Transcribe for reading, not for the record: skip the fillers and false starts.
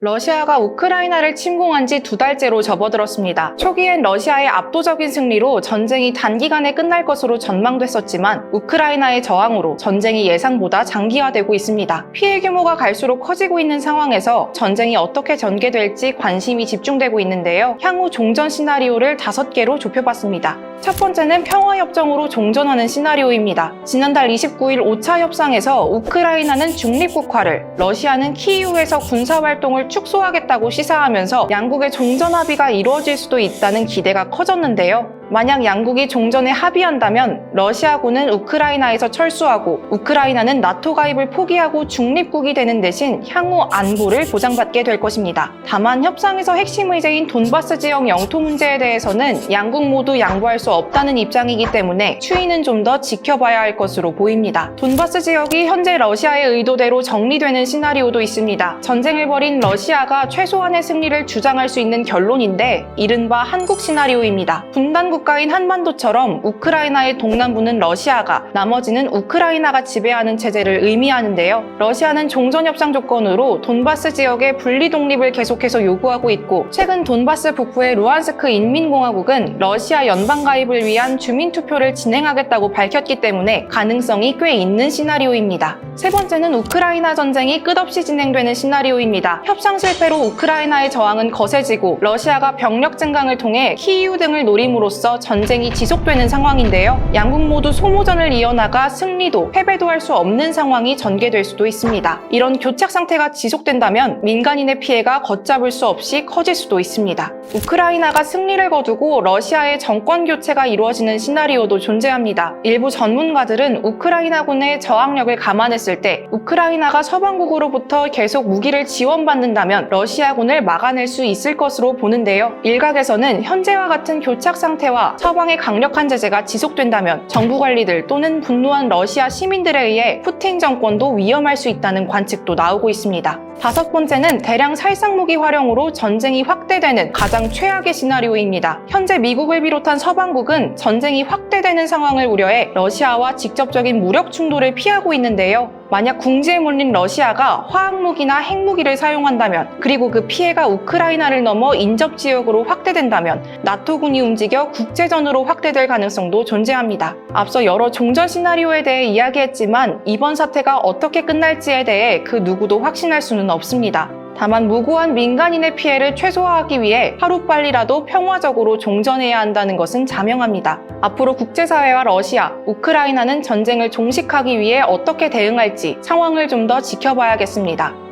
러시아가 우크라이나를 침공한 지 2달째로 접어들었습니다. 초기엔 러시아의 압도적인 승리로 전쟁이 단기간에 끝날 것으로 전망됐었지만 우크라이나의 저항으로 전쟁이 예상보다 장기화되고 있습니다. 피해 규모가 갈수록 커지고 있는 상황에서 전쟁이 어떻게 전개될지 관심이 집중되고 있는데요. 향후 종전 시나리오를 5개로 좁혀봤습니다. 첫 번째는 평화협정으로 종전하는 시나리오입니다. 지난달 29일 5차 협상에서 우크라이나는 중립국화를, 러시아는 키이우에서 군사활동을 축소하겠다고 시사하면서 양국의 종전 합의가 이루어질 수도 있다는 기대가 커졌는데요. 만약 양국이 종전에 합의한다면 러시아군은 우크라이나에서 철수하고 우크라이나는 나토 가입을 포기하고 중립국이 되는 대신 향후 안보를 보장받게 될 것입니다. 다만 협상에서 핵심 의제인 돈바스 지역 영토 문제에 대해서는 양국 모두 양보할 수 없다는 입장이기 때문에 추이는 좀 더 지켜봐야 할 것으로 보입니다. 돈바스 지역이 현재 러시아의 의도대로 정리되는 시나리오도 있습니다. 전쟁을 벌인 러시아가 최소한의 승리를 주장할 수 있는 결론인데 이른바 한국 시나리오입니다. 분단 국가인 한반도처럼 우크라이나의 동남부는 러시아가, 나머지는 우크라이나가 지배하는 체제를 의미하는데요. 러시아는 종전협상 조건으로 돈바스 지역의 분리 독립을 계속해서 요구하고 있고 최근 돈바스 북부의 루안스크 인민공화국은 러시아 연방 가입을 위한 주민투표를 진행하겠다고 밝혔기 때문에 가능성이 꽤 있는 시나리오입니다. 세 번째는 우크라이나 전쟁이 끝없이 진행되는 시나리오입니다. 협상 실패로 우크라이나의 저항은 거세지고 러시아가 병력 증강을 통해 키이우 등을 노림으로써 전쟁이 지속되는 상황인데요. 양국 모두 소모전을 이어나가 승리도 패배도 할 수 없는 상황이 전개될 수도 있습니다. 이런 교착 상태가 지속된다면 민간인의 피해가 걷잡을 수 없이 커질 수도 있습니다. 우크라이나가 승리를 거두고 러시아의 정권 교체가 이루어지는 시나리오도 존재합니다. 일부 전문가들은 우크라이나군의 저항력을 감안했을 때 우크라이나가 서방국으로부터 계속 무기를 지원받는다면 러시아군을 막아낼 수 있을 것으로 보는데요. 일각에서는 현재와 같은 교착 상태와 서방의 강력한 제재가 지속된다면 정부 관리들 또는 분노한 러시아 시민들에 의해 푸틴 정권도 위험할 수 있다는 관측도 나오고 있습니다. 다섯 번째는 대량 살상무기 활용으로 전쟁이 확대되는 가장 최악의 시나리오입니다. 현재 미국을 비롯한 서방국은 전쟁이 확대되는 상황을 우려해 러시아와 직접적인 무력 충돌을 피하고 있는데요. 만약 궁지에 몰린 러시아가 화학무기나 핵무기를 사용한다면 그리고 그 피해가 우크라이나를 넘어 인접지역으로 확대된다면 나토군이 움직여 국제전으로 확대될 가능성도 존재합니다. 앞서 여러 종전 시나리오에 대해 이야기했지만 이번 사태가 어떻게 끝날지에 대해 그 누구도 확신할 수는 없습니다. 다만 무고한 민간인의 피해를 최소화하기 위해 하루빨리라도 평화적으로 종전해야 한다는 것은 자명합니다. 앞으로 국제사회와 러시아, 우크라이나는 전쟁을 종식하기 위해 어떻게 대응할지 상황을 좀 더 지켜봐야겠습니다.